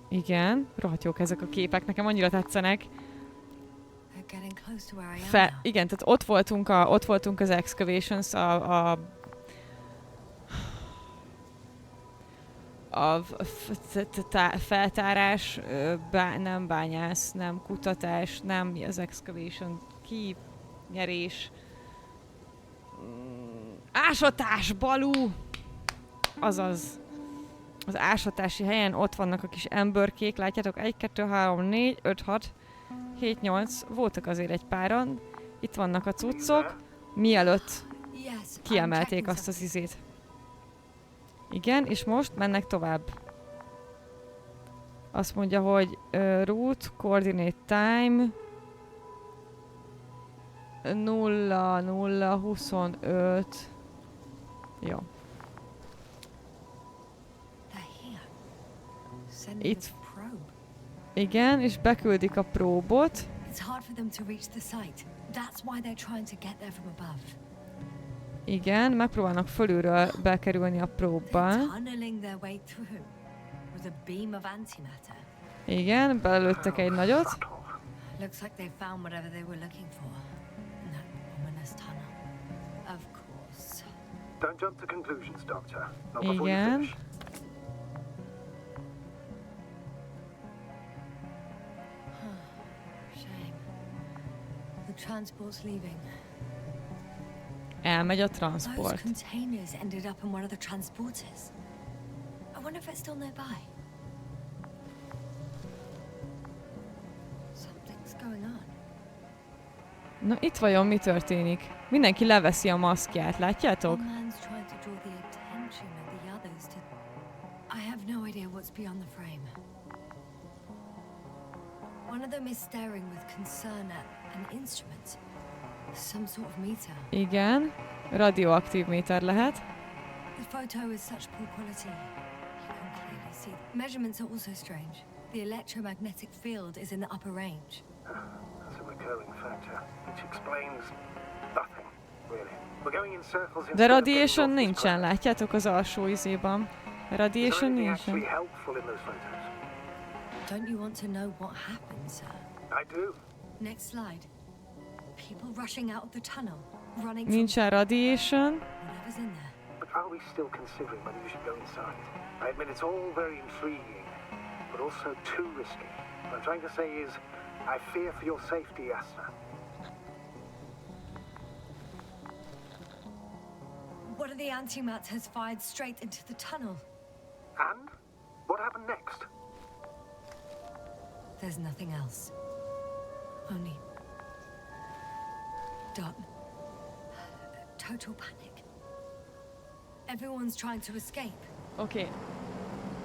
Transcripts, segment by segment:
Igen, rohadt jók ezek a képek, nekem annyira tetszenek. Igen, tehát ott voltunk az excavations, a feltárás, nem bányász, nem kutatás, nem az excavation, kinyerés, ásatás, balú! Azaz, az ásatási helyen ott vannak a kis emberkék, látjátok? 1, 2, 3, 4, 5, 6, 7, 8, voltak azért egy páran. Itt vannak a cuccok, mielőtt kiemelték azt az izét. Igen, és most mennek tovább. Azt mondja, hogy route, coordinate time 0, 0, 25. Jó. Itt. Igen, és beküldik a próbot. Igen, megpróbálnak fölülről bekerülni a próbba. Igen, belelőttek egy nagyot. Igen. Elmegy a transport. Na itt vajon mi történik? Mindenki leveszi a maszkját, látjátok? Igen, radioaktív méter lehet. De radiation nincsen, látjátok az alsó izében. Radiation nincsen. Don't you want to know what happened, sir? I do. Next slide. People rushing out of the tunnel, running. Nincsen radiation. Whatever's in there. But are we still considering whether you should go inside? I admit it's all very intriguing, but also too risky. What I'm trying to say is, I fear for your safety, Yasna. One of the antimats has fired straight into the tunnel. And? What happened next? There's nothing else. Only done. Total panic. Everyone's trying to escape. Okay.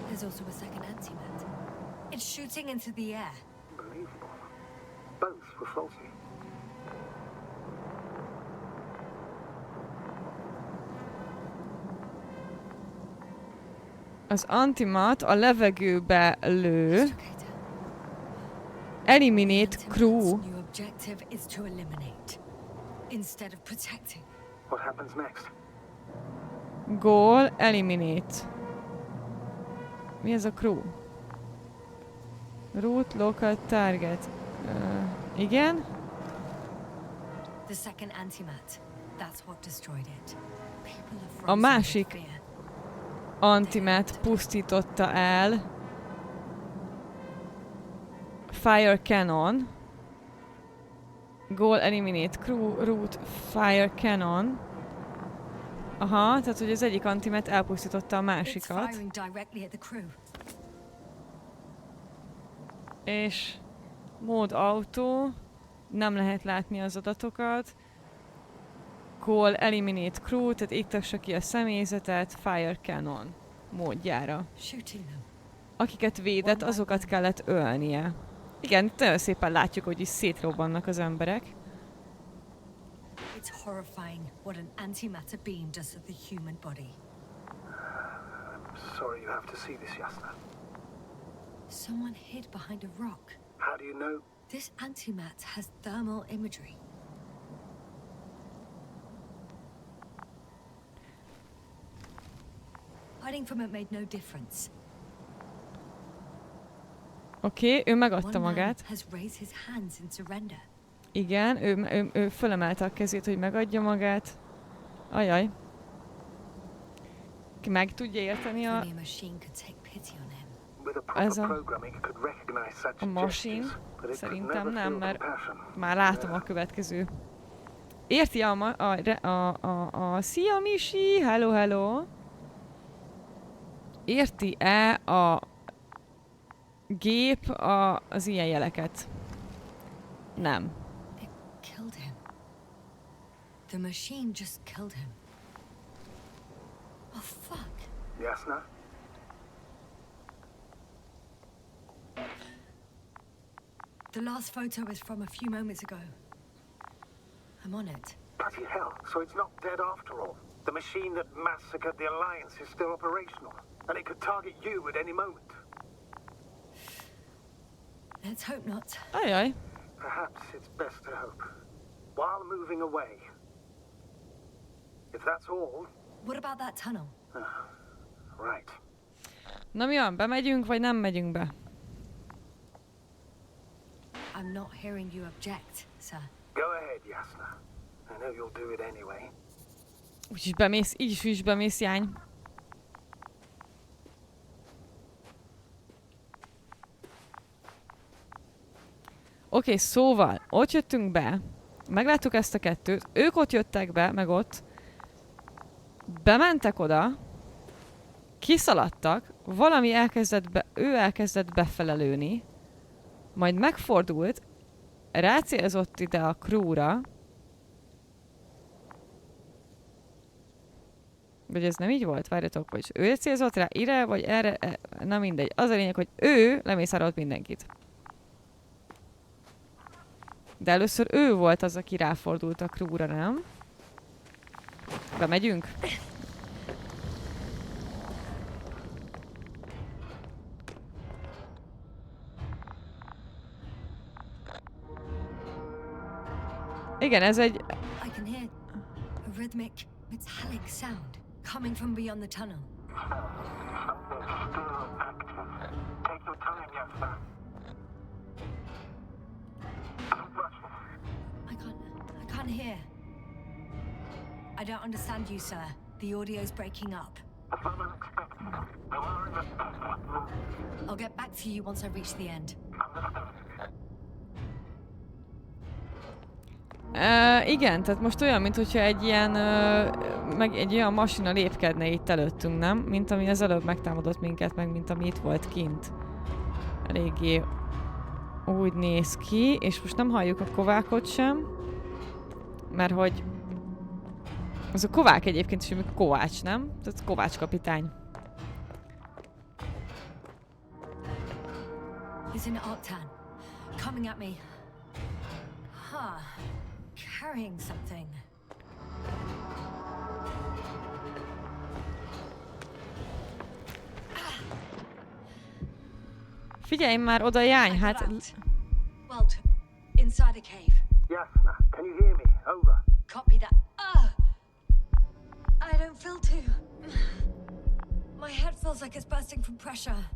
There's also a second antimat. It's shooting into the air. Unbelievable. Both were faulty. Az antimat a levegőbe lő. Eliminate crew. New objective is to eliminate instead of protecting. What happens next? Goal, eliminate. Mi ez a crew? Route, local, target. Igen? The second antimat. That's what destroyed it. People are A frozen másik with fear. antimat pusztította el. Fire cannon. Goal, eliminate crew, route, fire cannon. Aha, tehát hogy az egyik antimat elpusztította a másikat. És mód autó. Nem lehet látni az adatokat. Goal, eliminate crew, tehát iktassa ki a személyzetet, fire cannon módjára. Akiket védett, azokat kellett ölnie. Igen, nagyon szépen látjuk, hogy is szétrobbannak az emberek. It's horrifying what an antimatter beam does to the human body. I'm sorry you have to see this, Yasna. Someone hid behind a rock. How do you know? This antimat has thermal imagery. Hiding from it made no difference. Oké, ő megadta magát. Igen, ő fölemelte a kezét, hogy megadja magát. Ajaj. Ki meg tudja érteni ez a machine? Szerintem nem, mert már látom a következő. Érti a szia Misi, hello. Érti-e a gép az ilyen jeleket? Nem. The machine just killed him. Oh fuck. Yasna? The last photo is from a few moments ago. I'm on it. Bloody hell, so it's not dead after all. The machine that massacred the Alliance is still operational, and it could target you at any moment. Let's hope not. Ajaj. Perhaps it's best to hope. While moving away. If that's all... What about that tunnel? Right. Na mi van, bemegyünk, vagy nem megyünk be? I'm not hearing you object, sir. Go ahead, Yasna. I know you'll do it anyway. Úgyis bemész, így is bemész, jány. Oké, szóval, ott jöttünk be, megláttuk ezt a kettőt, ők ott jöttek be, meg ott, bementek oda, kiszaladtak, valami ő elkezdett befele lőni, majd megfordult, rácélzott ide a crewra, vagy ez nem így volt? Várjatok, vagy ő célzott rá ide, vagy erre, na mindegy. Az a lényeg, hogy ő lemészárolt mindenkit. De először ő volt az, aki ráfordult a crewra, nem? Bemegyünk? Igen, ez egy... I can hear a rhythmic, metallic sound coming from beyond the tunnel. Take your time, Yasna. I can't hear. I don't understand you, sir. The audio's breaking up. I'll get back to you once I reach the end. Igen, tehát most olyan, mintha egy ilyen, meg egy olyan masina lépkedne itt előttünk, nem? Mint ami az előbb megtámadott minket, meg mint ami itt volt kint. Eléggé úgy néz ki, és most nem halljuk a kovákot sem, mert hogy az a kovák egyébként is, amikor kovács, nem? Tehát kovács kapitány. He's in Octan, coming at me. Huh. Carrying something. Figyelj már oda, jány, hát... Well, inside a cave. Yasna, can you hear me? Over. Copy that. I don't feel too... My head feels like it's bursting from pressure.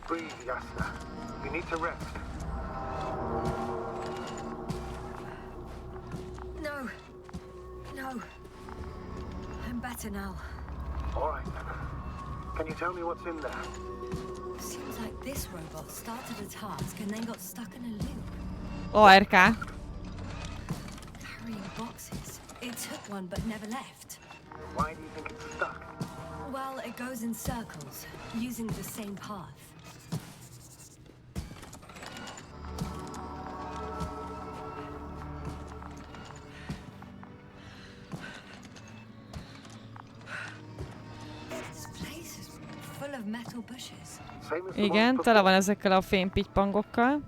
Breathe, Yasna. You need to rest. No. I'm better now. All right. Can you tell me what's in there? Seems like this robot started a task and then got stuck in a loop. ORK. Carrying boxes. It took one but never left. Why do you think it's stuck? Well, it goes in circles, using the same path. Igen, tele van ezekkel a fémpitpangokkal.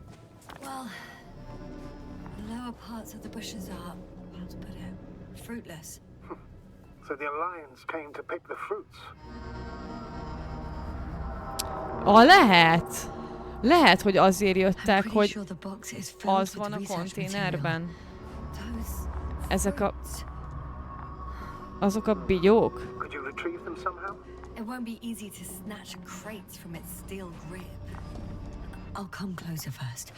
Well, the lower parts of the bushes are, how to put it, fruitless. So the Alliance came to pick the fruits. Lehet! Lehet, hogy azért jöttek, hogy az van a konténerben. Ezek a... Azok a bigyók? Could you retrieve them somehow? It won't be easy to snatch crates from its steel grip. I'll come closer first.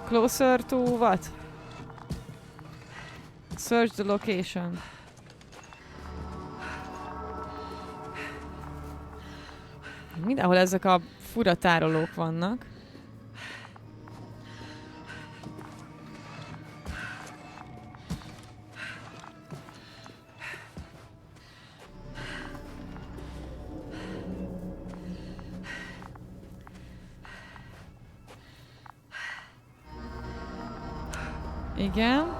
Closer to what? Search the location. Mindenhol ezek a fura tárolók vannak. Igen.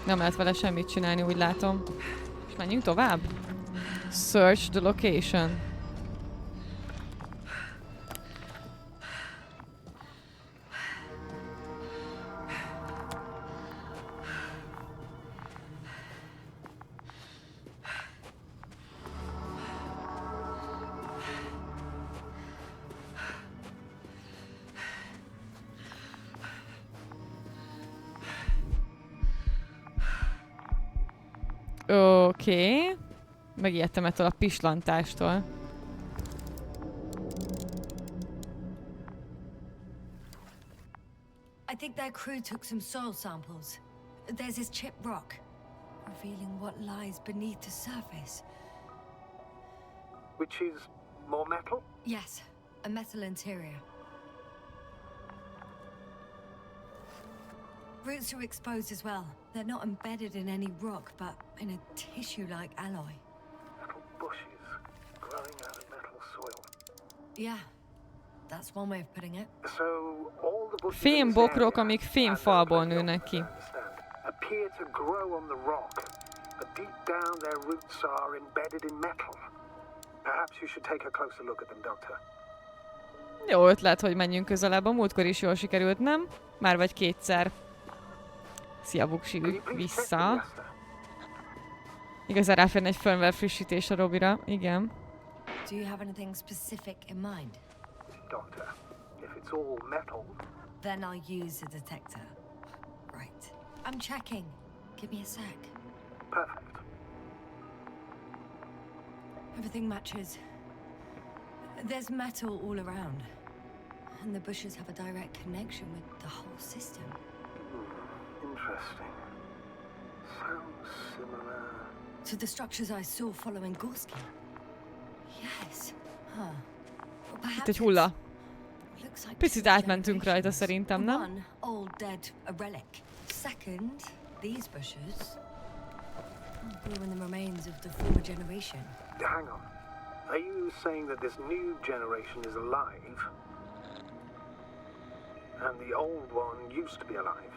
Nem lehet vele semmit csinálni, úgy látom. És menjünk tovább. Search the location. Oké. Megijedtem ettől a pislantástól. I think their crew took some soil samples. There's this chipped rock, revealing what lies beneath the surface. Which is more metal? Yes, a metal interior. Roots are exposed as well. They're not embedded in any rock, but in a tissue-like alloy. Metal bushes growing out of metal soil. Yeah, that's one way of putting it. So all the bushes Fémbokrok, amik fémfalból nőnek ki. Appear to grow on the rock, but deep down their roots are embedded in metal. Perhaps you should take a closer look at them, Doctor. Jó ötlet, hogy menjünk közelebb. A múltkor is jól sikerült, nem? Már vagy kétszer. Szia, Buksi, vissza. Igazán ráférne egy firmware frissítés a Robira. Igen. Do you have anything specific in mind? Doctor, if it's all metal, then I'll use a detector. Right. I'm checking. Give me a sec. perfect. Everything matches. There's metal all around. And the bushes have a direct connection with the whole system. Interesting. Sounds similar. To the structures I saw following Gorski. Yes. Huh. Well, Itt perhaps egy hulla. looks like Picit two átmentünk rajta generations. szerintem, nem? One, old dead, a relic. Second, these bushes grew in the remains of the former generation. Hang on. Are you saying that this new generation is alive? And the old one used to be alive?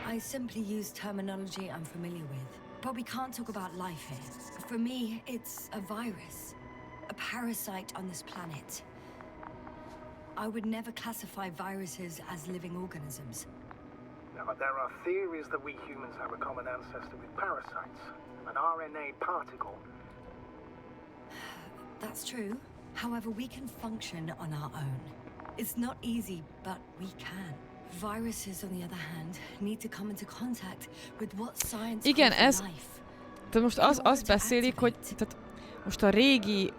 I simply use terminology I'm familiar with. But we can't talk about life here. For me, it's a virus. A parasite on this planet. I would never classify viruses as living organisms. Now, there are theories that we humans have a common ancestor with parasites. An RNA particle. That's true. However, we can function on our own. It's not easy, but we can. Viruses, on the other hand, need to come into contact with what science Igen, calls ez... life. Tehát most azt beszélik, hogy... Tehát most a régi...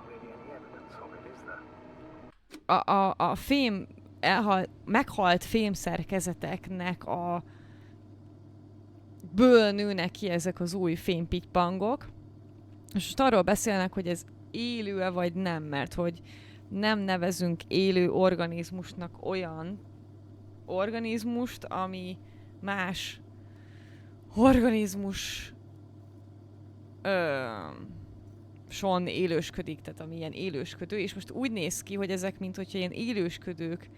A fém... meghalt fémszerkezeteknek a... ből nőnek ki ezek az új fémpitypangok. És most arról beszélnek, hogy ez élő-e vagy nem, mert hogy nem nevezünk élő organizmusnak olyan organizmust, ami más organizmus son élősködik, tehát ami ilyen élősködő, és most úgy néz ki, hogy ezek, mint hogyha ilyen élősködők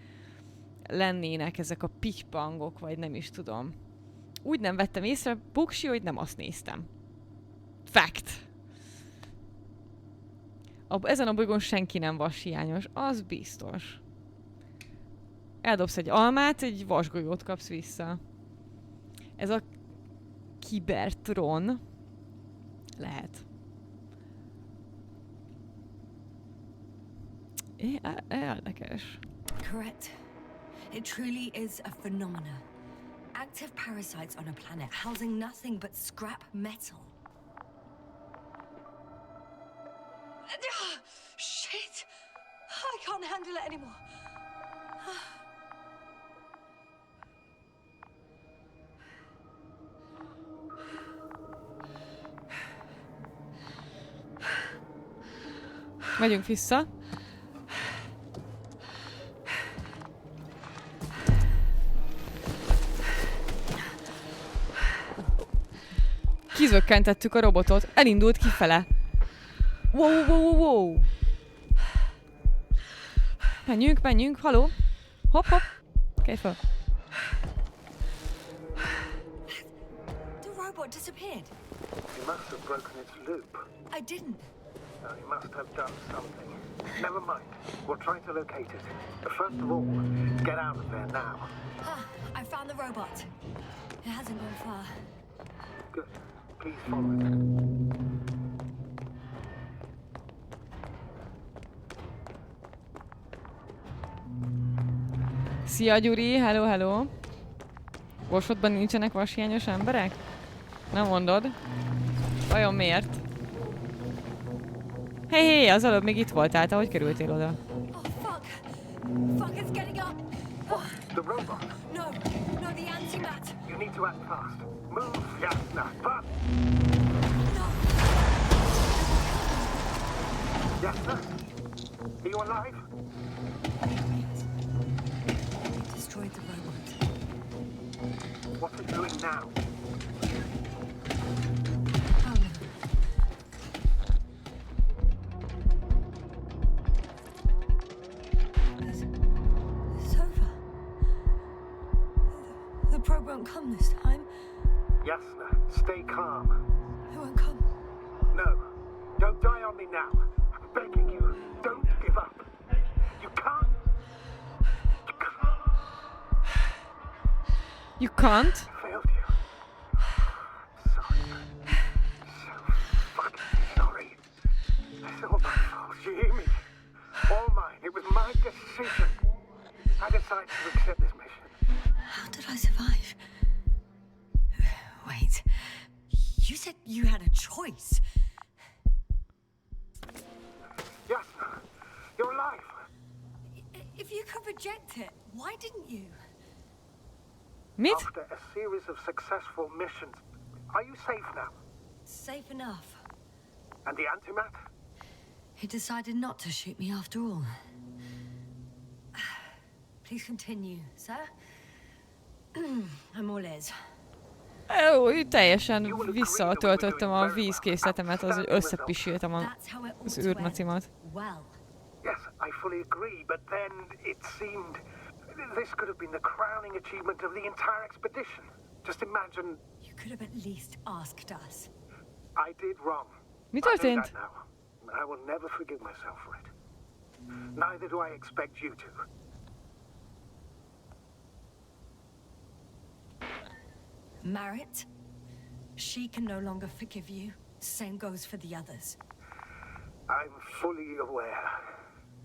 lennének ezek a pitypangok, vagy nem is tudom. Úgy nem vettem észre, Buksi, hogy nem azt néztem. Fact! Ezen a bolygón senki nem vashiányos, az biztos. Eldobsz egy almát, egy vasgolyót kapsz vissza. Ez a Kibertron lehet. Érdekes. Correct. It truly is a phenomena. Active parasites on a planet housing nothing but scrap metal. Shit! I can't handle it anymore. Megyünk vissza. Kizökkentettük a robotot. Elindult kifele. Wow. Menjünk. Haló? Hopp. Kelj fel. The robot disappeared. You must have broken its loop. I didn't. No, you must have done something. Never mind. We'll try to locate it. But first of all, get out of there now. I found the robot. It hasn't gone far. Good. Please follow it. Szia Gyuri, hello. Borsodban nincsenek vashiányos emberek? Nem mondod. Vajon miért? Hé, az előbb még itt voltál, te hogy kerültél oda? Oh fuck! Fuck, it's getting up! The robot. No, the antimat! You need to act fast. Move, Yasna. Fast. No! Yasna? Are you alive? Destroyed the robot. What's it doing now? Oh no. It's over. The probe won't come this time. Yasna, stay calm. It won't come. No, don't die on me now. I'm begging you, don't give up. You can't. You can't? Failed you. Sorry. So fucking sorry. It's all my fault. You hear me? All mine. It was my decision. I decided to accept this mission. How did I survive? Wait. You said you had a choice. Yasna, you're alive. If you could reject it, why didn't you? Mit? After a series of successful missions, are you safe now? Safe enough. And the antimat? He decided not to shoot me after all. Please continue, sir. I'm all ears. Jó, teljesen visszatöltöttem a vízkészletemet, az, hogy összepisíltem az űrmacimat. Well. Yes, I fully agree, but then it seemed this could have been the crowning achievement of the entire expedition. Just imagine. You could have at least asked us. I did wrong. Mi I know történt? that now. I will never forgive myself for it. Neither do I expect you to. Marit, she can no longer forgive you. Same goes for the others. I'm fully aware.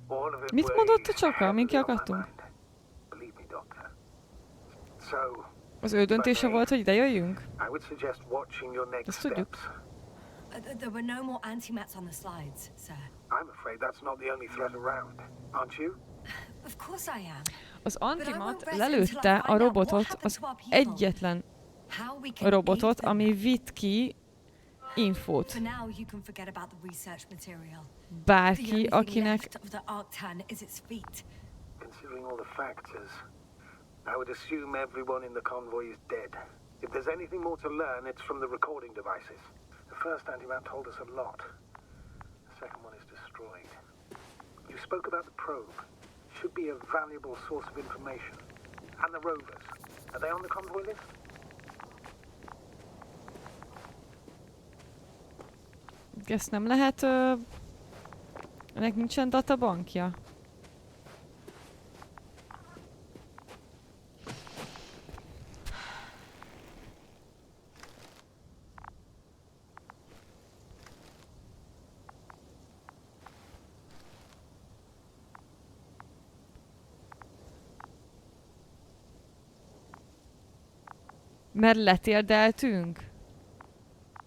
All of it Mit mondott a weighs csaka, amin heavily on my kiakadtunk? mind. Believe me, doctor. So, Az ő döntése volt, hogy ide jöjjünk? I would suggest watching your next Azt tudjuk. steps. There were no more antimats on the slides, sir. I'm afraid that's not the only threat around, aren't you? Of course I am. Az antimat lelőtte a robotot, az egyetlen How we can robotot, aid them. ami vitt ki infót. For now, you can forget about the research material. The Bárki, only thing akinek left of the Arctan is its feet. Considering all the factors, I would assume everyone in the convoy is dead. If there's anything more to learn, it's from the recording devices. The first antimat told us a lot. The second one is destroyed. You spoke about the probe. Should be a valuable source of information. And the rovers. Are they on the convoy list? ezt nem lehet... ennek nincsen databankja? Mert letérdeltünk?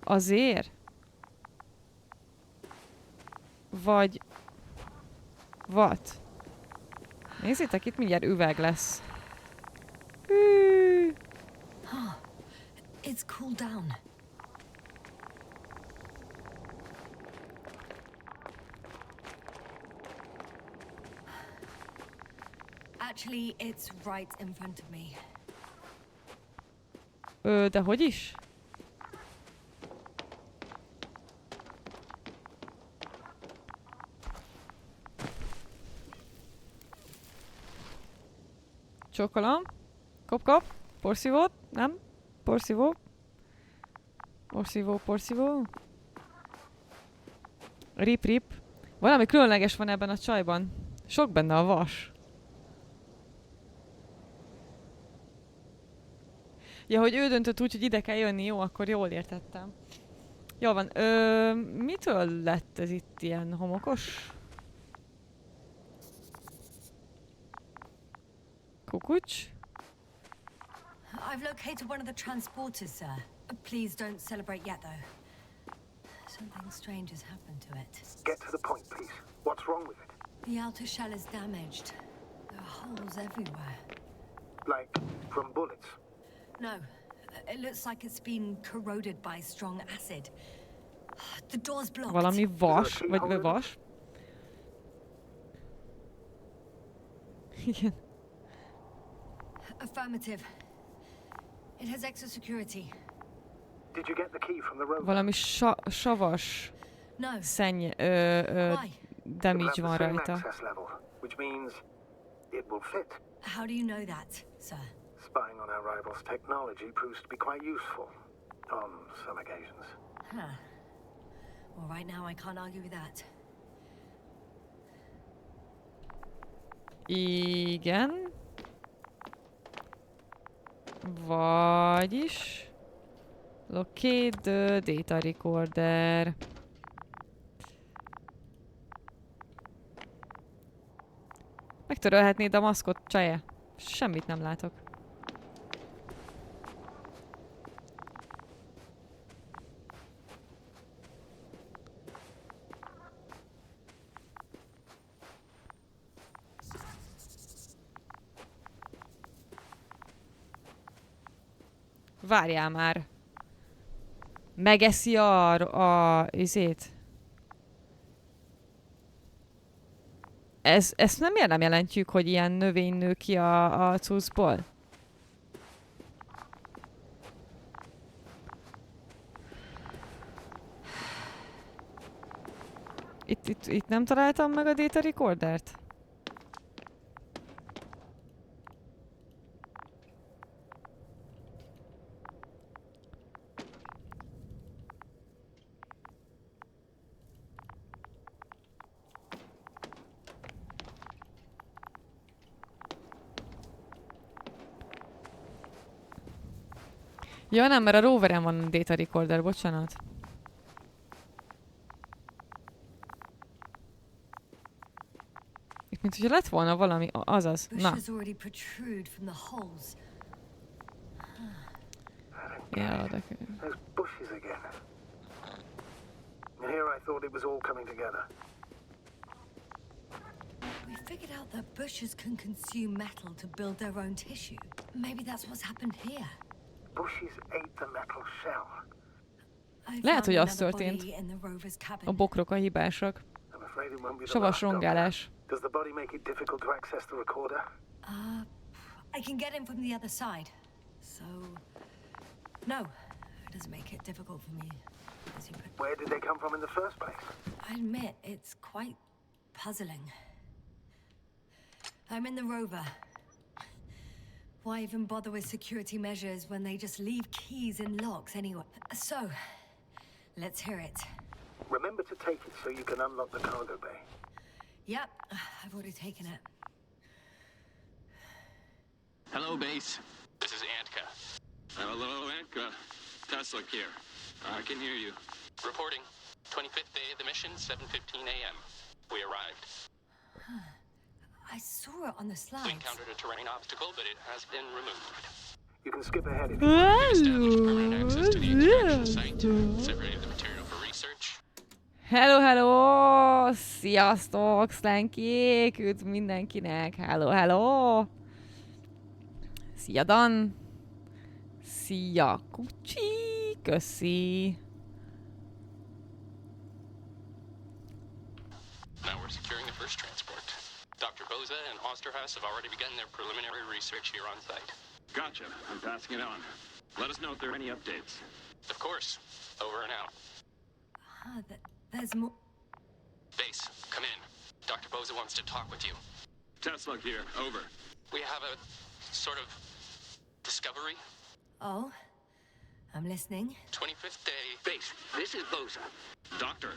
Azért? Vagy... What? Nézzétek, itt mindjárt üveg lesz. Hű. It's cooled down. Actually, it's right in front of me. De hogy is? Csókolom. Kop. Porszívót? Nem? Porszívó. Porszívó. Rip. Valami különleges van ebben a csajban. Sok benne a vas. Ja, hogy ő döntött úgy, hogy ide kell jönni, jó, akkor jól értettem. Jól van. Mitől lett ez itt ilyen homokos? Kukucs? I've located one of the transporters, sir. Please don't celebrate yet, though. Something strange has happened to it. Get to the point, please. What's wrong with it? The outer shell is damaged. There are holes everywhere. Like from bullets? No. It looks like it's been corroded by strong acid. The door's blocked. Valami vas? Vagy vas? Igen. Affirmative. It has extra security. Did you get the key from the rover? Valami savas No. damage van rajta. Access level, which means it will fit. How do you know that, sir? Spying on our rivals' technology proves to be quite useful on some occasions. Huh. Well, right now I can't argue with that. Igen. Vagyis... Locate the data recorder. Megtörölhetnéd a maszkot, csaje. Semmit nem látok. Várjál már. Megeszi izét. Ezt nem jelentjük, hogy ilyen növény nő ki a cuccból? Itt nem találtam meg a data recordert? Ja nem, mert a roveren van a data recorder, bocsánat. Itt mint hogyha lett volna valami, azaz, na. Ja, de... Those bushes again. Here I thought it was all coming together. We figured out that bushes can consume metal to build their own tissue. Maybe that's what's happened here. Bushes ate the metal shell. Lehet, hogy az történt. A bokrok a hibásak. Savas rongálás. Does the body make it difficult to access the recorder? I can get in from the other side. So, no, it doesn't make it difficult for me. As you put. Where did they come from in the first place? I admit it's quite puzzling. I'm in the rover. Why even bother with security measures when they just leave keys in locks anyway? So, let's hear it. Remember to take it so you can unlock the cargo bay. Yep, I've already taken it. Hello, base. This is Antka. Hello, Antka. Célunk here. I can hear you. Reporting. 25th day of the mission, 7:15 a.m. We arrived. I saw it on the slides. We encountered a terrain obstacle, but it has been removed. You can skip ahead if you Establish permanent access to the extraction site. Separated the material for research. Hello, hello! Sziasztok, szlenkék! Üdv mindenkinek! Hello, hello! Szia, Dan! Szia, Kucsi! Köszi! Now we're securing the first transport. Dr. Boza and Osterhaus have already begun their preliminary research here on site. Gotcha. I'm passing it on. Let us know if there are any updates. Of course. Over and out. There's more. Base, come in. Dr. Boza wants to talk with you. Tesla here. Over. We have a sort of discovery. Oh, I'm listening. 25th day. Base, this is Boza. Doctor.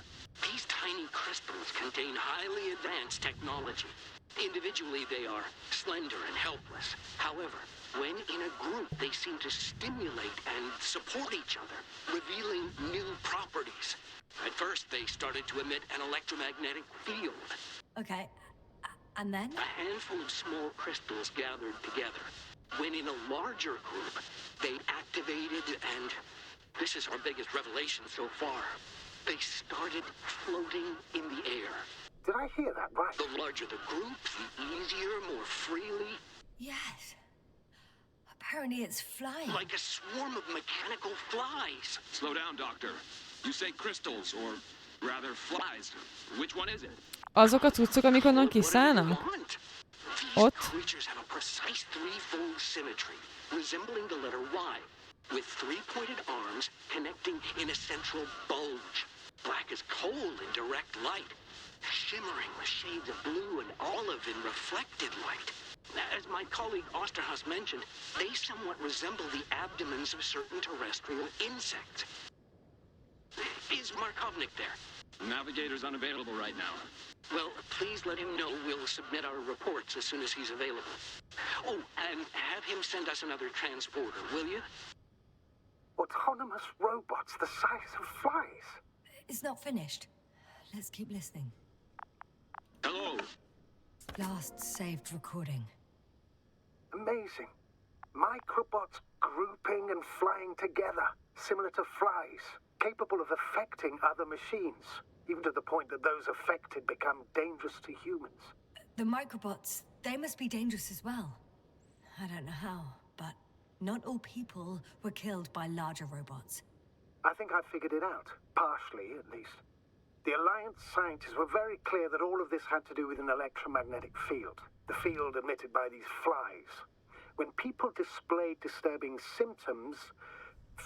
These tiny crystals contain highly advanced technology. Individually, they are slender and helpless. However, when in a group, they seem to stimulate and support each other, revealing new properties. At first, they started to emit an electromagnetic field. Okay, and then? A handful of small crystals gathered together. When in a larger group, they activated and, this is our biggest revelation so far, they started floating in the air. Did I hear that right? The larger the group, the easier, more freely. Yes. Apparently it's flying. Like a swarm of mechanical flies. Slow down, Doctor. You say crystals, or rather flies. Which one is it? Azok a cuccok, amik onnan kiszállnak? Ott? Creatures have a precise threefold symmetry, resembling the letter Y, with three-pointed arms connecting in a central bulge. Black as coal in direct light, shimmering with shades of blue and olive in reflected light. As my colleague Osterhaus mentioned, they somewhat resemble the abdomens of certain terrestrial insects. Is Markovnik there? Navigator's unavailable right now. Well, please let him know we'll submit our reports as soon as he's available. Oh, and have him send us another transporter, will you? Autonomous robots the size of flies. It's not finished. Let's keep listening. Hello. Last saved recording. Amazing. Microbots grouping and flying together, similar to flies, capable of affecting other machines, even to the point that those affected become dangerous to humans. The microbots, they must be dangerous as well. I don't know how, but not all people were killed by larger robots. I think I figured it out, partially at least. The Alliance scientists were very clear that all of this had to do with an electromagnetic field, the field emitted by these flies. When people displayed disturbing symptoms,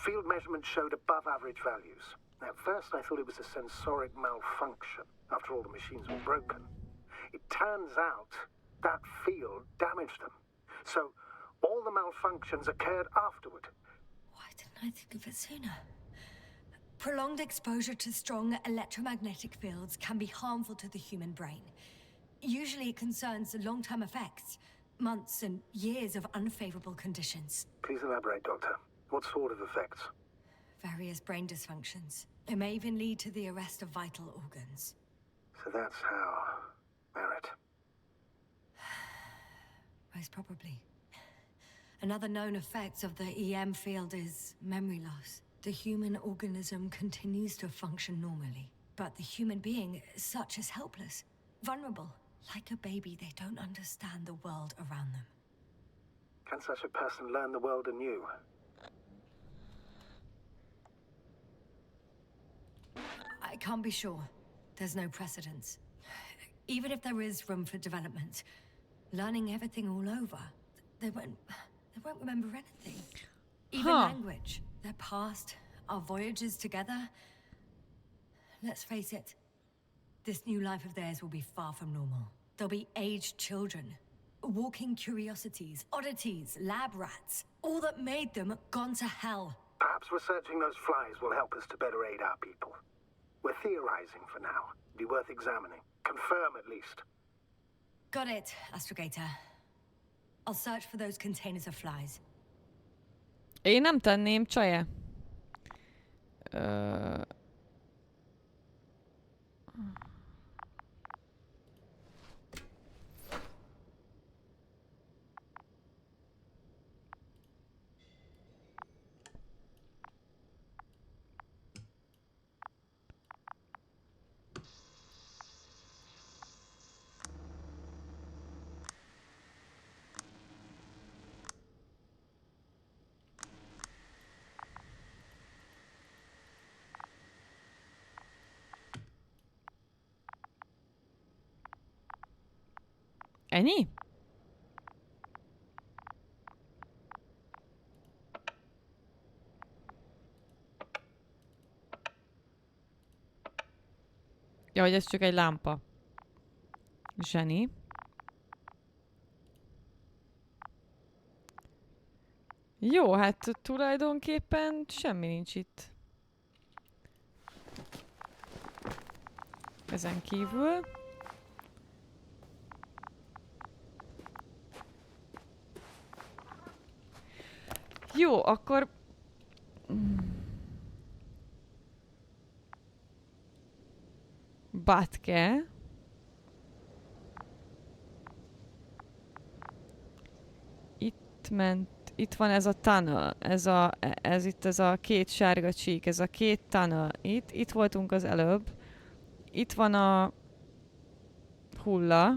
field measurements showed above average values. At first I thought it was a sensoric malfunction, after all the machines were broken. It turns out that field damaged them. So all the malfunctions occurred afterward. Why didn't I think of it sooner? Prolonged exposure to strong electromagnetic fields can be harmful to the human brain. Usually it concerns the long-term effects, months and years of unfavorable conditions. Please elaborate, Doctor. What sort of effects? Various brain dysfunctions. It may even lead to the arrest of vital organs. So that's how... Merit. Most probably. Another known effect of the EM field is memory loss. The human organism continues to function normally, but the human being as such is helpless, vulnerable. Like a baby, they don't understand the world around them. Can such a person learn the world anew? I can't be sure. There's no precedence. Even if there is room for development, learning everything all over, they won't remember anything. Even language, their past, our voyages together. Let's face it, this new life of theirs will be far from normal. They'll be aged children, walking curiosities, oddities, lab rats, all that made them gone to hell. Perhaps researching those flies will help us to better aid our people. We're theorizing for now. Be worth examining. Confirm at least. Got it, Astrogator. I'll search for those containers of flies. Én nem tenném, csaje. Ennyi? Ja, hogy ez csak egy lámpa. Zseni. Jó, hát tulajdonképpen semmi nincs itt. Ezen kívül. Jó, akkor... Batke. Itt ment, itt van ez a tunnel, ez itt ez a két sárga csík, ez a két tunnel. Itt voltunk az előbb. Itt van a hulla.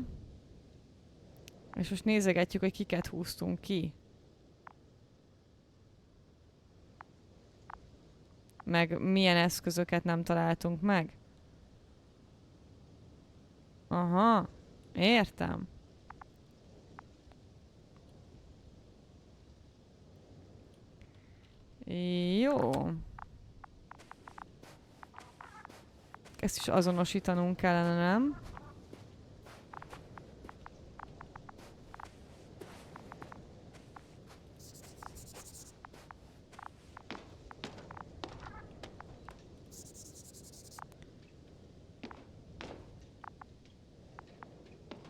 És most nézegetjük, hogy kiket húztunk ki. Meg milyen eszközöket nem találtunk meg. Aha, értem. Jó. Ezt is azonosítanunk kellene, nem?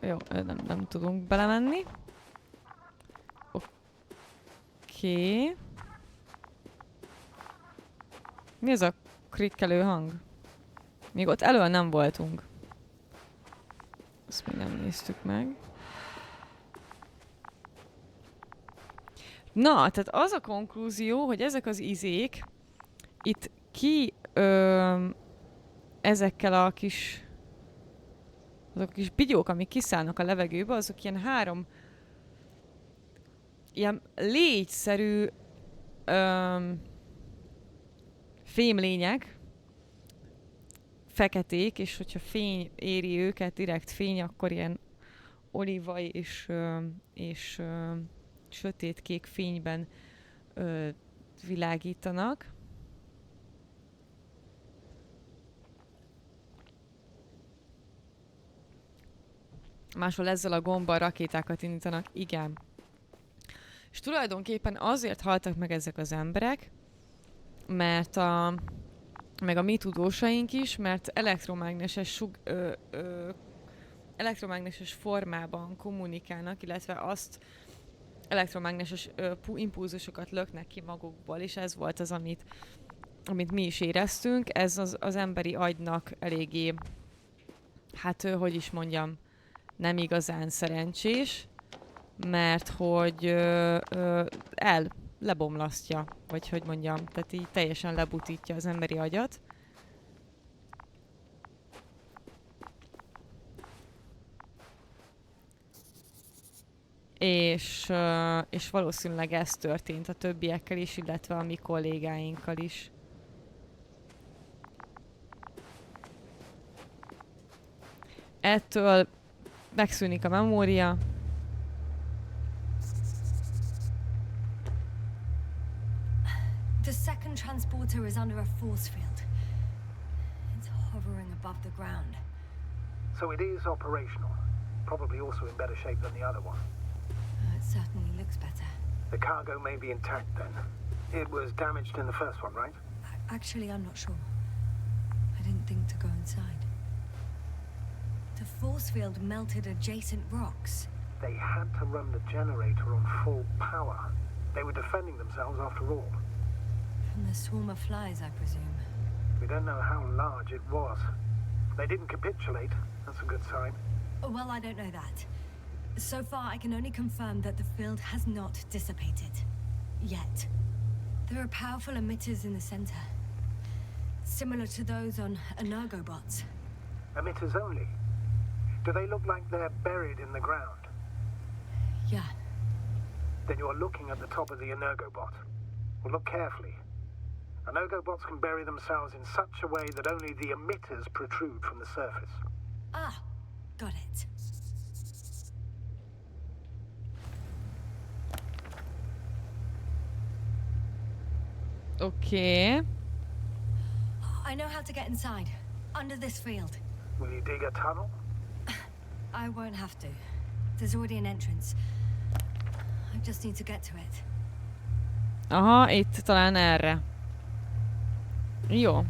Jó, nem tudunk belemenni. Oké. Mi ez a krikkelő hang? Még ott elől nem voltunk. Ezt még nem néztük meg. Na, tehát az a konklúzió, hogy ezek az izék itt ezekkel a kis azok a kis bigyók, amik kiszállnak a levegőbe, azok ilyen ilyen légyszerű fémlények, feketék, és hogyha fény éri őket, direkt fény, akkor ilyen olíva és sötétkék fényben világítanak. Máshol ezzel a gombbal rakétákat indítanak, igen. És tulajdonképpen azért haltak meg ezek az emberek, mert meg a mi tudósaink is, mert elektromágneses formában kommunikálnak, illetve azt elektromágneses impulzusokat löknek ki magukból, és ez volt az, amit mi is éreztünk. Ez az emberi agynak eléggé, hát hogy is mondjam, nem igazán szerencsés, mert hogy lebomlasztja, vagy hogy mondjam, tehát így teljesen lebutítja az emberi agyat. És valószínűleg ez történt a többiekkel is, illetve a mi kollégáinkkal is. Ettől megszűnik a memória. The second transporter is under a force field. It's hovering above the ground. So it is operational. Probably also in better shape than the other one. It certainly looks better. The cargo may be intact then. It was damaged in the first one, right? Actually, I'm not sure. I didn't think to go inside. The force field melted adjacent rocks. They had to run the generator on full power. They were defending themselves after all. From the swarm of flies, I presume. We don't know how large it was. They didn't capitulate. That's a good sign. Well, I don't know that. So far, I can only confirm that the field has not dissipated. Yet. There are powerful emitters in the center. Similar to those on energobots. Emitters only? Do they look like they're buried in the ground? Yeah. Then you're looking at the top of the energobot. Well, look carefully. Energobots can bury themselves in such a way that only the emitters protrude from the surface. Ah, got it. Oké. I know how to get inside. Under this field. Will you dig a tunnel? I won't have to. There's already an entrance. I just need to get to it. Aha, itt talán erre. Jó.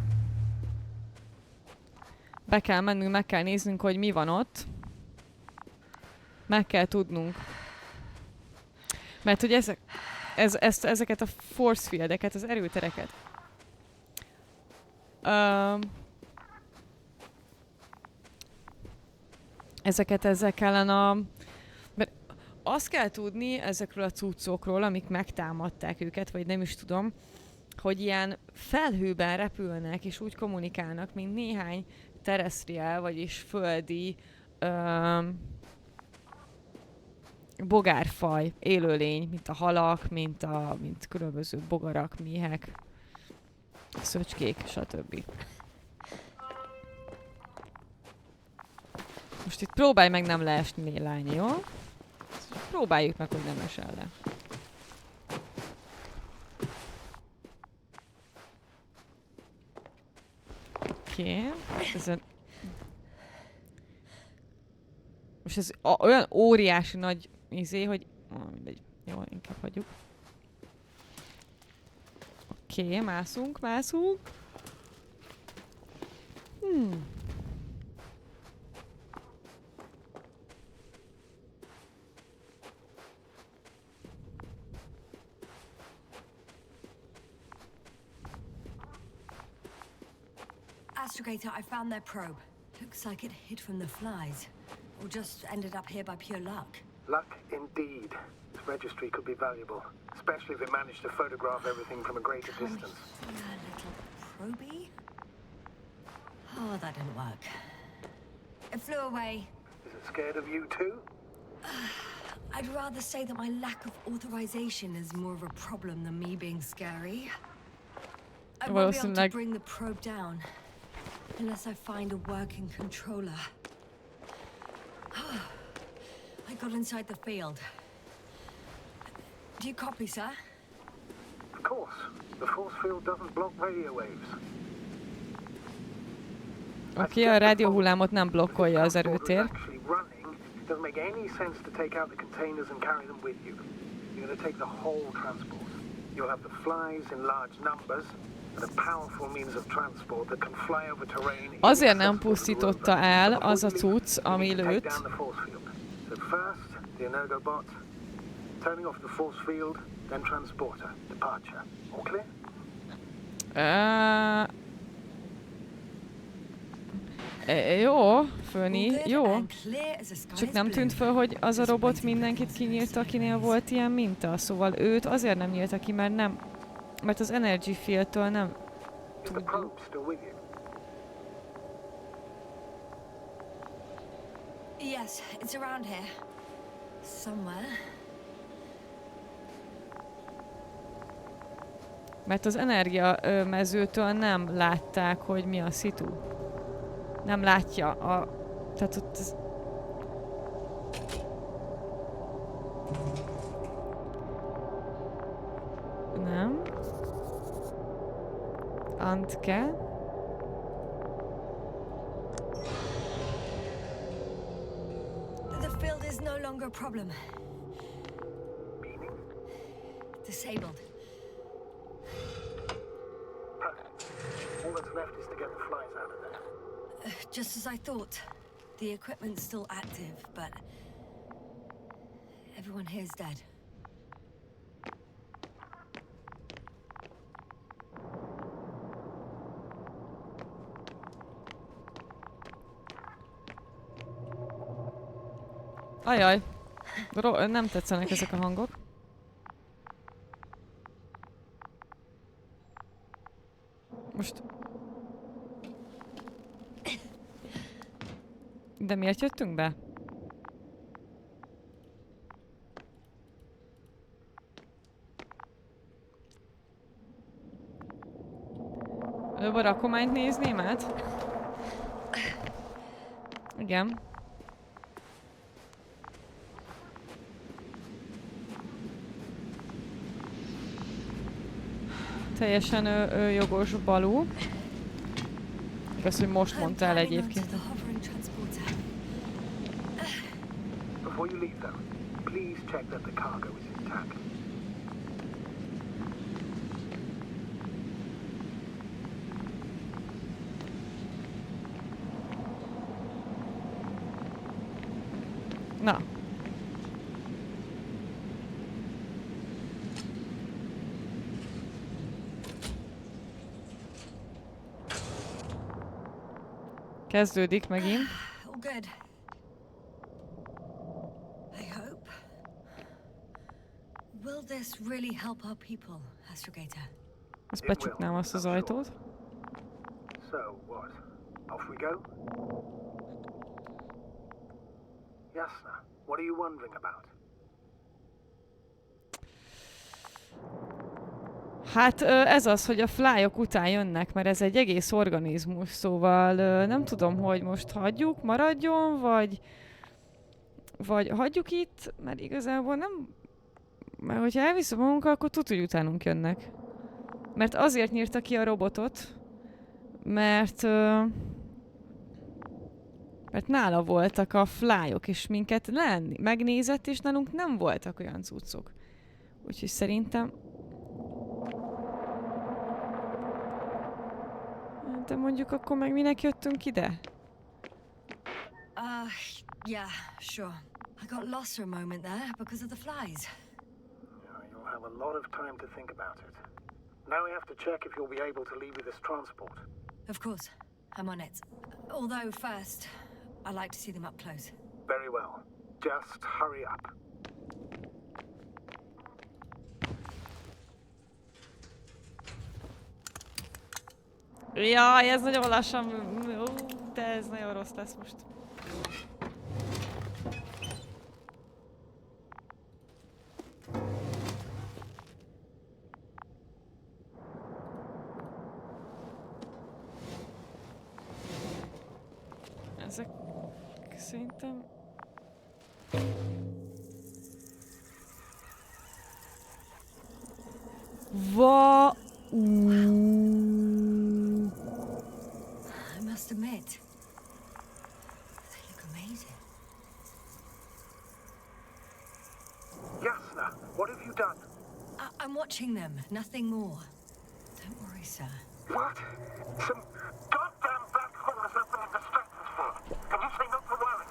Be kell mennünk, meg kell néznünk, hogy mi van ott. Meg kell tudnunk. Mert hogy ezeket a force fieldeket, az erőtereket. Ezek ellen mert azt kell tudni ezekről a cuccokról, amik megtámadták őket, vagy nem is tudom, hogy ilyen felhőben repülnek, és úgy kommunikálnak, mint néhány terrestriál, vagyis földi bogárfaj, élőlény, mint a halak, mint különböző bogarak, méhek, szöcskék, stb. Most itt próbálj meg nem leesni, lány, jó? Próbáljuk meg, hogy nem esel le. Oké. Most ez olyan óriási nagy izé, hogy... mindegy. Jó, inkább hagyjuk. Oké, mászunk. Astrogator, I found their probe. Looks like it hid from the flies. Or just ended up here by pure luck. Luck indeed. This registry could be valuable, especially if it managed to photograph everything from a greater distance. A little probey? Oh, that didn't work. It flew away. Is it scared of you too? I'd rather say that my lack of authorization is more of a problem than me being scary. I won't be able to bring the probe down unless I find a working controller. I got inside the field. Do you copy, sir? Of course. The force field doesn't block radio waves. Oké, a rádióhullámot nem blokkolja az erőtér. It doesn't make any sense to take out the containers and carry them with you. You're going to take the whole transport. You'll have the flies in large numbers and a powerful means of transport that can fly over terrain. Azért nem pusztította el az a cucc, ami lőtt. So first, the energobot, turning off the force field, then transporter, departure. All clear? Jó, Főni, jó. Csak nem tűnt föl, hogy az a robot mindenkit kinyírta, akinél volt ilyen minta. Szóval őt azért nem nyírta ki, mert az Energy Field-től nem tudjuk. Yes, it's around here. Somewhere. Mert az energia mezőtől nem látták, hogy mi a szitu. Nem látja a... Tehát ott... Nem. Antke. The field is no longer a problem. Disabled. All that's left is to get the flies out of there. Just as I thought. The equipment's still active, but everyone here's dead. Ajaj, nem tetszenek ezek a hangok. Most... De miért jöttünk be? Előbb a rakományt nézném át? Igen. Teljesen jogos Balú. Igaz, hogy most mondta el egyébként. Before you leave, though, please check that the cargo is intact. Na. Kezdődik megint. All good. I hope. Will this really help our people, Astrogator? Azt becsuknám azt az ajtót. So, what? Off we go? Yasna, what are you wondering about? Hát ez az, hogy a flyok után jönnek, mert ez egy egész organizmus, szóval nem tudom, hogy most hagyjuk, maradjon, vagy hagyjuk itt, mert igazából nem... Mert hogyha elviszem magunkkal, akkor hogy utánunk jönnek. Mert azért nyírta ki a robotot, mert nála voltak a flyok, és minket megnézett, és nálunk nem voltak olyan cuccok. Úgyhogy szerintem... De mondjuk akkor meg minek jöttünk ide? Yeah, sure. I got lost for a moment there because of the flies. You'll have a lot of time to think about it. Now we have to check if you'll be able to leave with this transport. Of course, I'm on it. Although first, I'd like to see them up close. Very well. Just hurry up. Jaj, ez nagyon lassan... De ez nagyon rossz lesz most. Ezek... Szerintem... I must admit, they look amazing. Yasna, what have you done? I'm watching them, nothing more. Don't worry, sir. What? Some goddamn black holes have been in the stratosphere. And you say not to worry.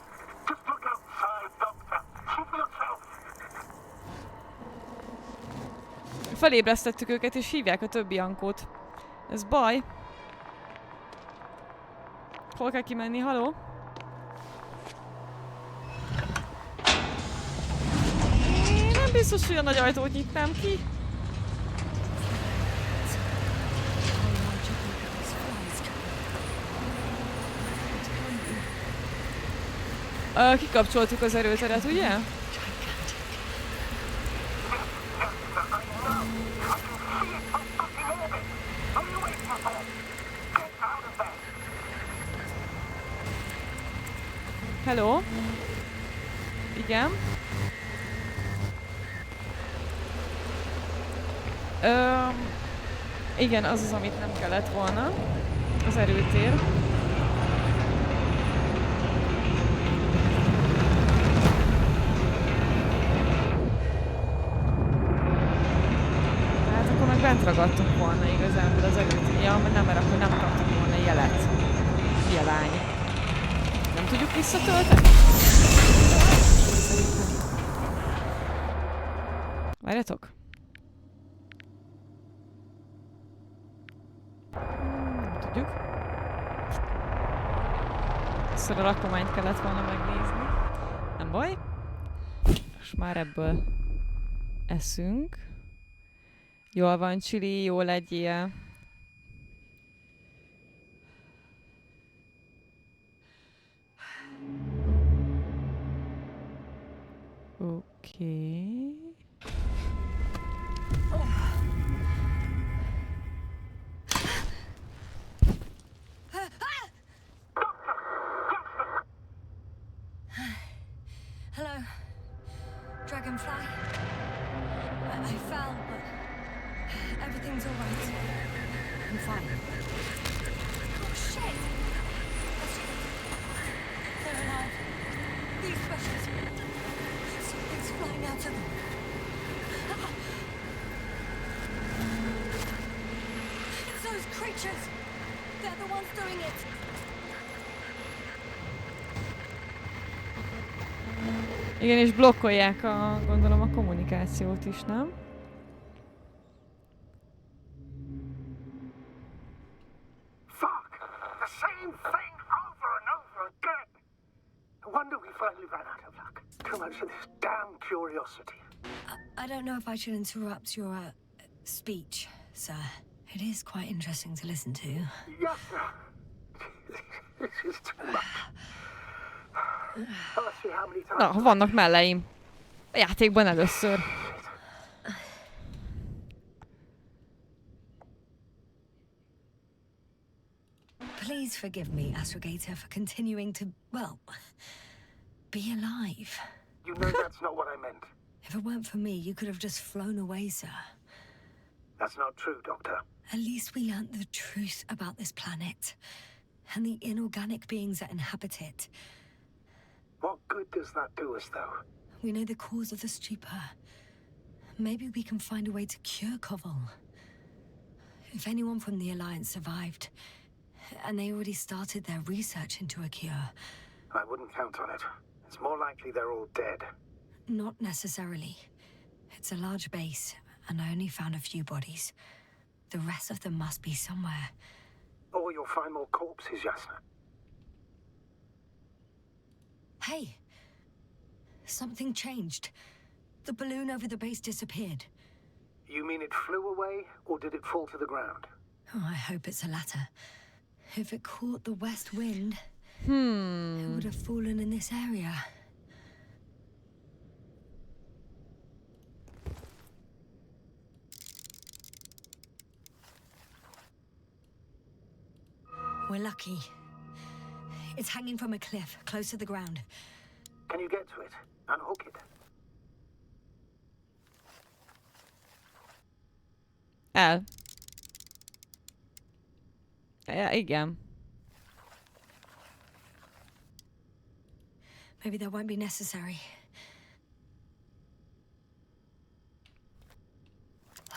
Just look outside, Doctor. See for yourself. Felébresztettük őket, és hívják a többi ankót. Ez baj. Hol kell kimenni? Haló? Nem biztos, hogy a nagy ajtót nyitnám ki. Kikapcsoltuk az erőteret, ugye? Hello? Igen? Igen, az az, amit nem kellett volna. Az erőtér. Tehát akkor meg bent ragadtunk volna igazából az erőtér. Ja, nem, mert akkor nem kaptunk volna jelet. Fia lány. Nem tudjuk visszatölteni? Várjatok. Nem tudjuk. Szóval a rakományt kellett volna megnézni. Nem baj. És már ebből eszünk. Jól van, Csili, jól legyél. Oké. Hello, Dragonfly. I fell, but Everything's all right. I'm fine. Oh, shit! They're alive. These precious. Something's flying out of them. It's those creatures. They're the ones doing it. Igen, és blokkolják gondolom a kommunikációt is, nem? Fuck! The same thing over and over again! No wonder we finally ran out of luck. Too much of this damn curiosity. I don't know if I should interrupt your speech, sir. It is quite interesting to listen to. Yes, sir. This is too much. I'll see how many times. Na, vannak melleim. A játékban először. Please forgive me, Astrogator, for continuing to, well, be alive. You know that's not what I meant. If it weren't for me, you could have just flown away, sir. That's not true, Doctor. At least we learnt the truth about this planet and the inorganic beings that inhabit it. What good does that do us, though? We know the cause of the stupor. Maybe we can find a way to cure Koval. If anyone from the Alliance survived, and they already started their research into a cure. I wouldn't count on it. It's more likely they're all dead. Not necessarily. It's a large base, and I only found a few bodies. The rest of them must be somewhere. Or you'll find more corpses, Yasna. Hey! Something changed. The balloon over the base disappeared. You mean it flew away, or did it fall to the ground? Oh, I hope it's the latter. If it caught the west wind, it would have fallen in this area. We're lucky. It's hanging from a cliff, close to the ground. Can you get to it? Unhook it? El. Ja, igen. Maybe that won't be necessary.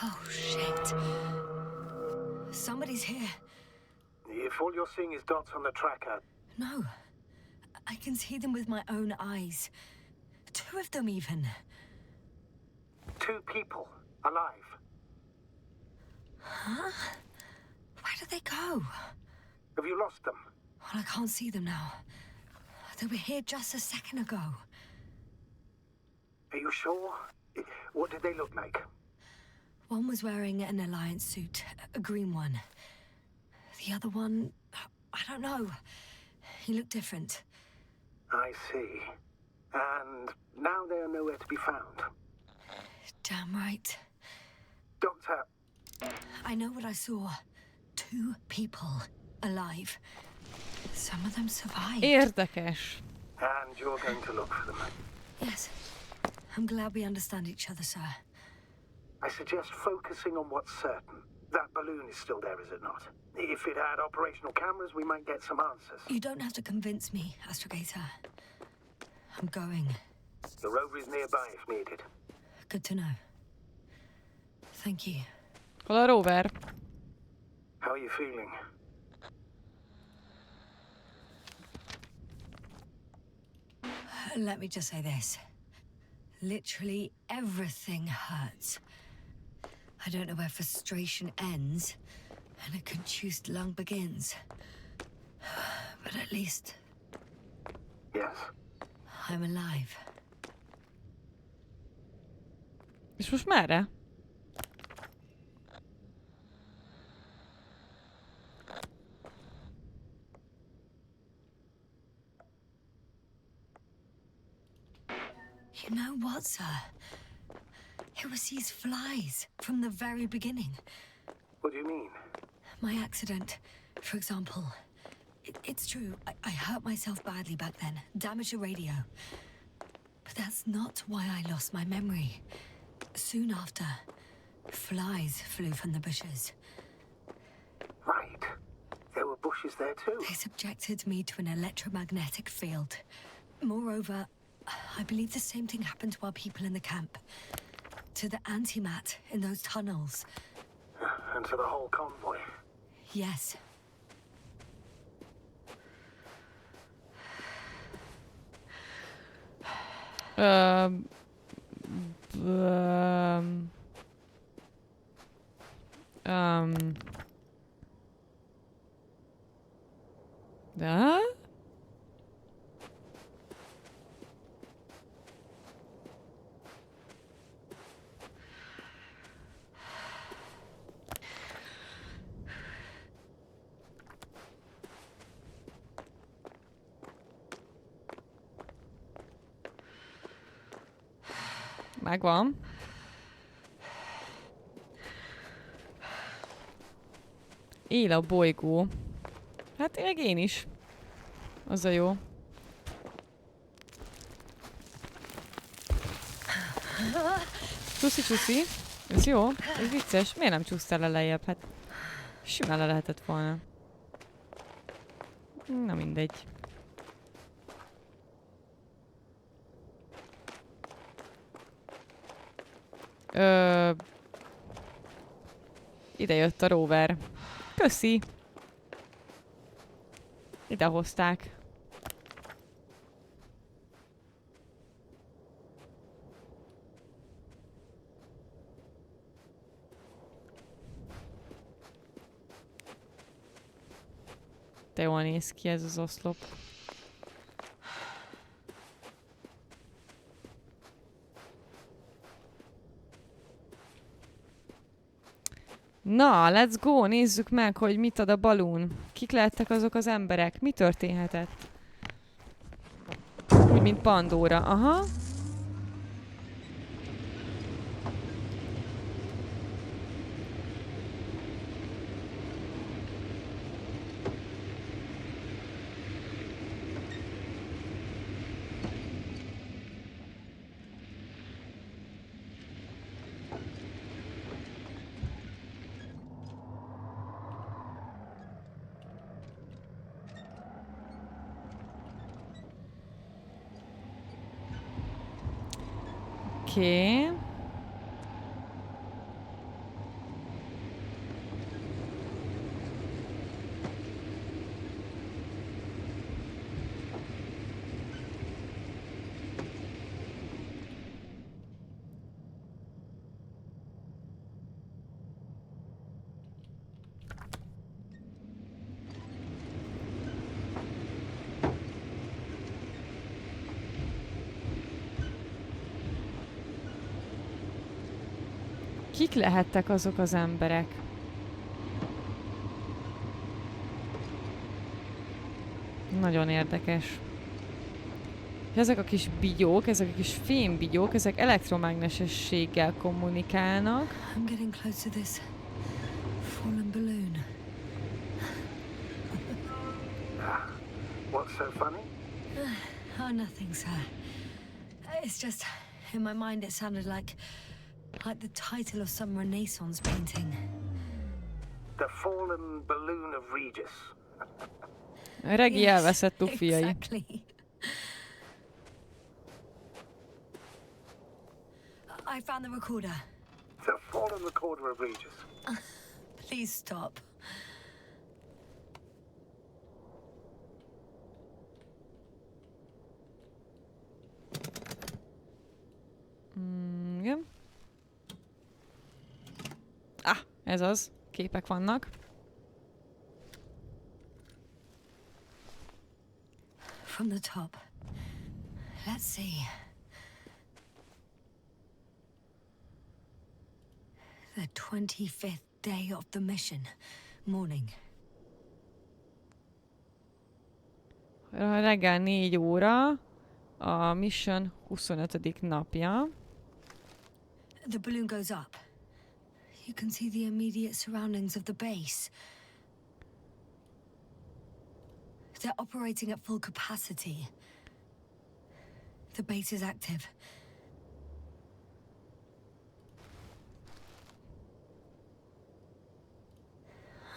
Oh, shit. Somebody's here. If all you're seeing is dots on the tracker... No. I can see them with my own eyes. 2 of them, even. 2 people. Alive. Huh? Where did they go? Have you lost them? Well, I can't see them now. They were here just a second ago. Are you sure? What did they look like? One was wearing an Alliance suit, a green one. The other one, I don't know. He looked different. I see. And now they are nowhere to be found. Damn right. Doctor... I know what I saw. 2 people alive. Some of them survived. Érdekes. And you're going to look for them. Yes. I'm glad we understand each other, sir. I suggest focusing on what's certain. That balloon is still there, is it not? If it had operational cameras, we might get some answers. You don't have to convince me, Astrogator. I'm going. The rover is nearby if needed. Good to know. Thank you. Hol a rover? How are you feeling? Let me just say this. Literally everything hurts. I don't know where frustration ends and a contused lung begins. But at least Yes. I'm alive. És most merre? You know what, sir? It was these flies from the very beginning. What do you mean? My accident, for example. It's true, I hurt myself badly back then, damaged a radio. But that's not why I lost my memory. Soon after, Flies flew from the bushes. Right. There were bushes there too. They subjected me to an electromagnetic field. Moreover, I believe the same thing happened to our people in the camp. To the antimat in those tunnels. And to the whole convoy. Yes. De? Megvan. Él a bolygó. Hát meg én is. Az a jó. Csúszi. Ez jó. Ez vicces. Miért nem csúsztál le lejjebb? Hát simán le lehetett volna. Na mindegy. Ide jött a rover. Köszi! Ide hozták. De jól néz ki ez az oszlop. Na, let's go! Nézzük meg, hogy mit ad a balún. Kik lehettek azok az emberek? Mi történhetett? Úgy, mint Pandora. Aha. Oké. Kik lehettek azok az emberek? Nagyon érdekes. Ezek a kis bigyók, ezek a kis fémbigyók, ezek elektromágnesességgel kommunikálnak. I'm getting close to this fallen balloon. What's so funny? Oh, nothing, sir. It's just, in my mind it sounded like the title of some Renaissance painting. The fallen balloon of Regis. Regi elveszett uffiai. Exactly. I found the recorder. The fallen recorder of Regis. Please stop. Igen. Ah, ez az. Képek vannak. From the top. Let's see. The 25th day of the mission. Morning. Reggel 4 óra. A mission 25. napja. The balloon goes up. You can see the immediate surroundings of the base. They're operating at full capacity. The base is active.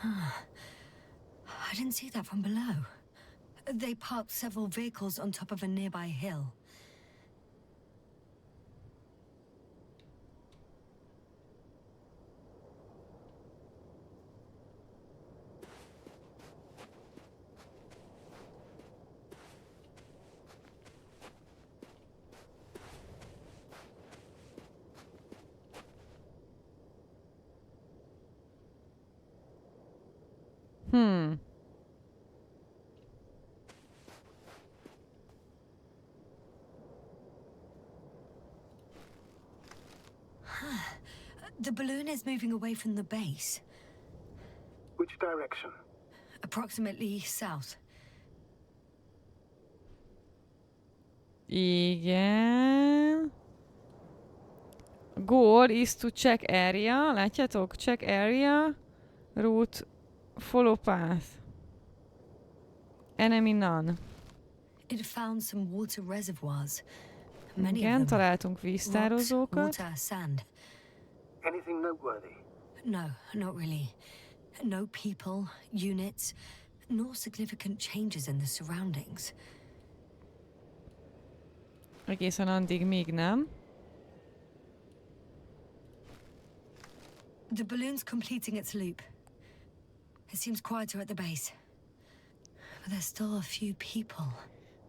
I didn't see that from below. They parked several vehicles on top of a nearby hill. The balloon is moving away from the base. Which direction? Approximately south. Igen. Goal is to check area. Látjátok? Check area. Route. Follow path. Enemy none. It found some water reservoirs. Many Igen, of them. találtunk Rocks, víztározókat. water, sand. Anything noteworthy? No, not really. No people, units, nor significant changes in the surroundings. Egészen addig még nem. The balloon's completing its loop. It seems quieter at the base. But there's still a few people.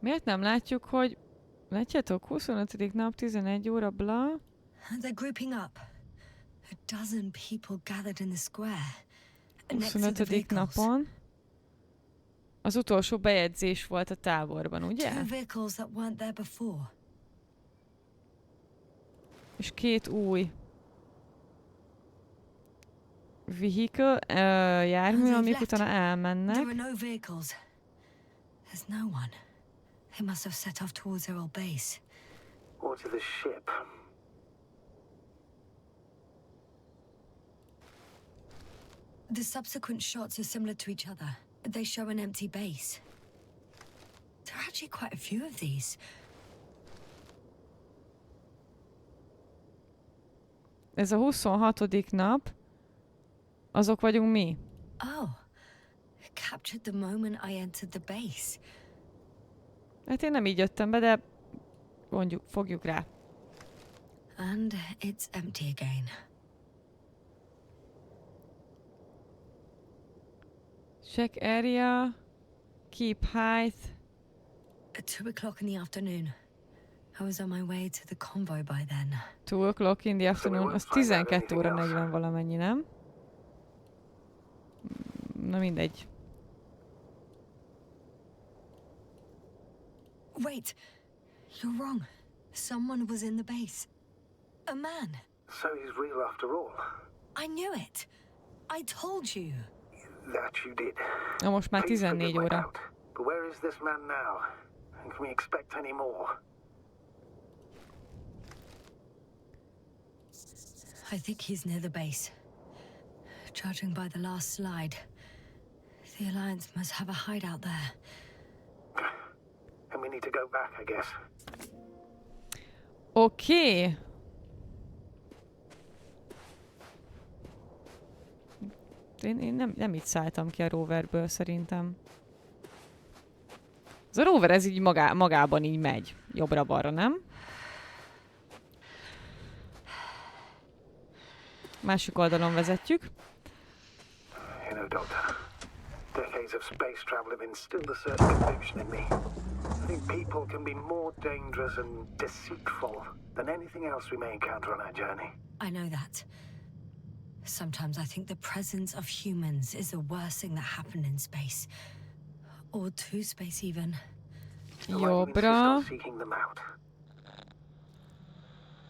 Miért nem látjuk, hogy... Látjátok? 25. nap, 11 óra, bla. They're grouping up. A dozen people gathered in the square. Next to the 25. vehicles. napon. Az utolsó bejegyzés volt a táborban, ugye? Two vehicles that weren't there before. És 2 új vehicle, jármű, amik utána elmennek. There are no vehicles. There's no one. They must have set off towards their old base. Or to the ship? The subsequent shots are similar to each other. They show an empty base. There are actually quite a few of these. Ez a 26. nap. Azok vagyunk mi. Oh. Captured the moment I entered the base. Hát én nem így jöttem be, de mondjuk, fogjuk rá. And it's empty again. Check area. Keep height. At 2 o'clock in the afternoon. I was on my way to the convoy by then. 2 o'clock in the afternoon. Az 12 óra 40 valamennyi, nem? Na mindegy. Wait. You're wrong. Someone was in the base. A man. So he's real after all. I knew it. I told you. That you did. Na most már Please 14 forgive my óra. doubt. But where is this man now? And can we expect any more? I think he's near the base. Judging by the last slide, the Alliance must have a hideout there. And we need to go back, I guess. Oké. Én nem így szálltam ki a roverből, szerintem. Ez a rover, ez így magában így megy. Jobbra-balra, nem? Másik oldalon vezetjük. You know, Doctor, decades of space travel have instilled a certain conviction in me. I think people can be more dangerous and deceitful than anything else we may encounter on our journey. I know that. Sometimes I think the presence of humans is the worst thing that happened in space. Or to space even. So why do we insist Jobbra. on seeking them out?